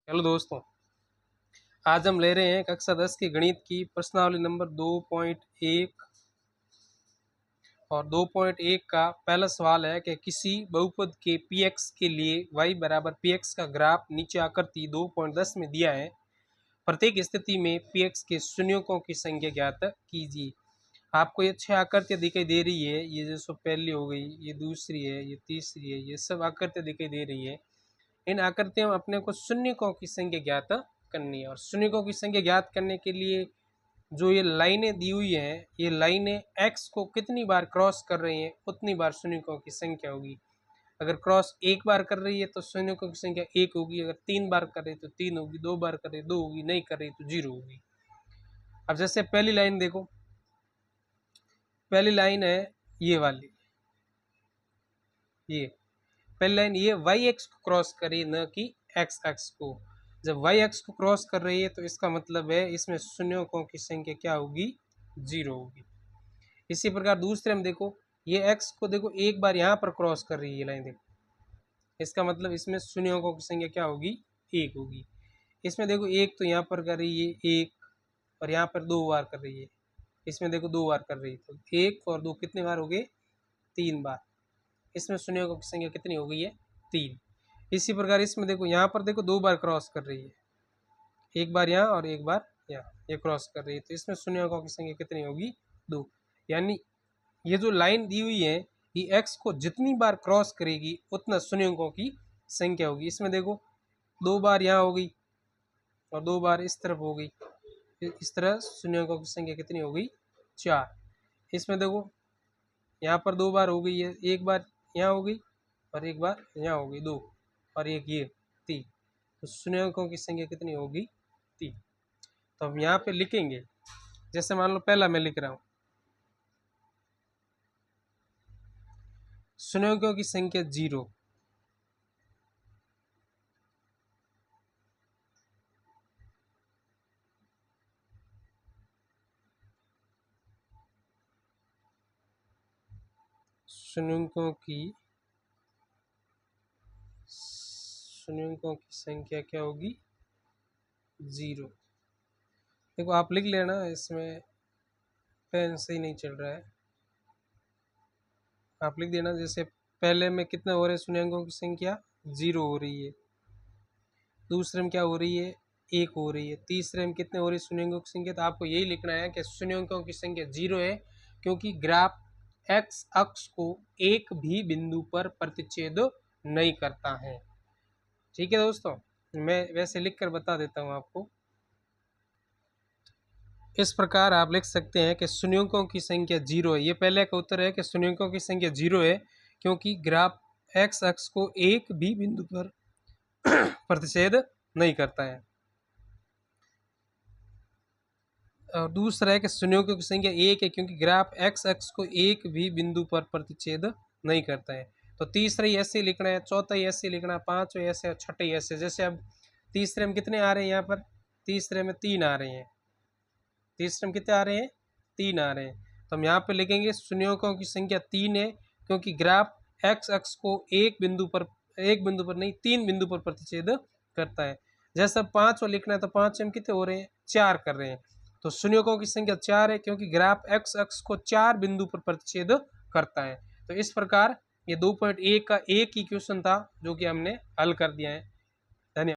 Hello दोस्तों, आज हम ले रहे हैं कक्षा 10 की गणित की प्रश्नावली नंबर 2.1 और 2.1 का पहला सवाल है कि किसी बहुपद के px के लिए y बराबर px का ग्राफ नीचे आकृति 2.10 में दिया है। प्रत्येक स्थिति में px के शून्यकों की संख्या ज्ञात कीजिए। आपको ये 6 आकृतियाँ दिखाई दे रही है। ये जैसे पहली हो गई, ये दूसरी है, ये तीसरी है, ये सब आकृतियाँ दिखाई दे रही है। इन आकृतियों में अपने को शून्यकों की संख्या ज्ञात करनी है और शून्यकों की संख्या ज्ञात करने के लिए जो ये लाइनें दी हुई हैं, ये लाइनें x को कितनी बार क्रॉस कर रही हैं उतनी बार शून्यकों की संख्या होगी। अगर क्रॉस एक बार कर रही है तो शून्यकों की संख्या 1 होगी, अगर 3 बार कर रही है तो 3 होगी, 2 बार कर रही है 2 होगी, नहीं कर रही तो 0 होगी। अब जैसे पहली लाइन देखो, पहली लाइन है ये वाली, ये पहली लाइन ये वाई एक्स को क्रॉस करी, न कि एक्स एक्स को। जब वाई एक्स को क्रॉस कर रही है तो इसका मतलब है इसमें शून्यकों की संख्या क्या होगी, 0 होगी। इसी प्रकार दूसरे में देखो, ये एक्स को देखो एक बार यहाँ पर क्रॉस कर रही है लाइन, देखो इसका मतलब इसमें शून्यकों की संख्या क्या होगी, 1 होगी। इसमें देखो एक तो यहाँ पर कर रही है 1 और यहाँ पर 2 बार कर रही है, इसमें देखो 2 बार कर रही है, तो 1 और 2 कितने बार हो गए, 3 बार। इसमें शून्यकों की संख्या कितनी हो गई है, 3। इसी प्रकार इसमें देखो, यहाँ पर देखो 2 बार क्रॉस कर रही है, एक बार यहाँ और एक बार यहाँ, ये क्रॉस कर रही है, तो इसमें शून्यकों की संख्या कितनी होगी, 2। यानी ये जो लाइन दी हुई है, ये x को जितनी बार क्रॉस करेगी उतना शून्यकों की संख्या होगी। इसमें देखो 2 बार यहाँ हो गई और 2 बार इस तरफ हो गई, इस तरह शून्यकों की संख्या कितनी हो गई, 4। इसमें देखो यहाँ पर 2 बार हो गई है, एक बार यहाँ हो गई और एक बार यहाँ हो गई, 2 और एक ये 3, तो शून्यकों की संख्या कितनी होगी, 3। तो हम यहाँ पे लिखेंगे, जैसे मान लो पहला मैं लिख रहा हूँ, शून्यकों की संख्या 0, शून्यकों की संख्या क्या होगी, 0। देखो आप लिख लेना, इसमें पेन सही नहीं चल रहा है, आप लिख देना। जैसे पहले में कितना हो रहा है, शून्यकों की संख्या 0 हो रही है, दूसरे में क्या हो रही है, 1 हो रही है, तीसरे में कितने हो रही है शून्यकों की संख्या। तो आपको यही लिखना है कि शून्यकों की संख्या 0 है, क्योंकि ग्राफ x अक्ष को एक भी बिंदु पर प्रतिच्छेद नहीं करता है। ठीक है दोस्तों, मैं वैसे लिख कर बता देता हूँ आपको। इस प्रकार आप लिख सकते हैं कि शून्यकों की संख्या 0 है। ये पहले का उत्तर है कि शून्यकों की संख्या 0 है, क्योंकि ग्राफ x अक्ष को एक भी बिंदु पर प्रतिच्छेद नहीं करता है। और दूसरा है कि शून्यकों की संख्या 1 है, क्योंकि ग्राफ x अक्ष को एक भी बिंदु पर प्रतिच्छेद नहीं करता है। तो तीसरा ही ऐसे लिखना है, चौथा ही ऐसे लिखना है, पांचवा ऐसे और छठे ही ऐसे। जैसे अब तीसरे में कितने आ रहे हैं, यहाँ पर तीसरे में 3 आ रहे हैं, तीसरे में कितने आ रहे हैं, 3 आ रहे हैं। तो हम यहाँ पे लिखेंगे शून्यकों की संख्या 3 है, क्योंकि ग्राफ x अक्ष को एक बिंदु पर नहीं 3 बिंदु पर प्रतिच्छेद करता है। जैसे अब 5 लिखना है, तो 5 में कितने हो रहे हैं, 4 कर रहे हैं। तो शून्यकों की संख्या 4 है, क्योंकि ग्राफ x अक्ष को 4 बिंदु पर प्रतिच्छेद करता है। तो इस प्रकार ये 2.1 का एक ही क्वेश्चन था जो कि हमने हल कर दिया है।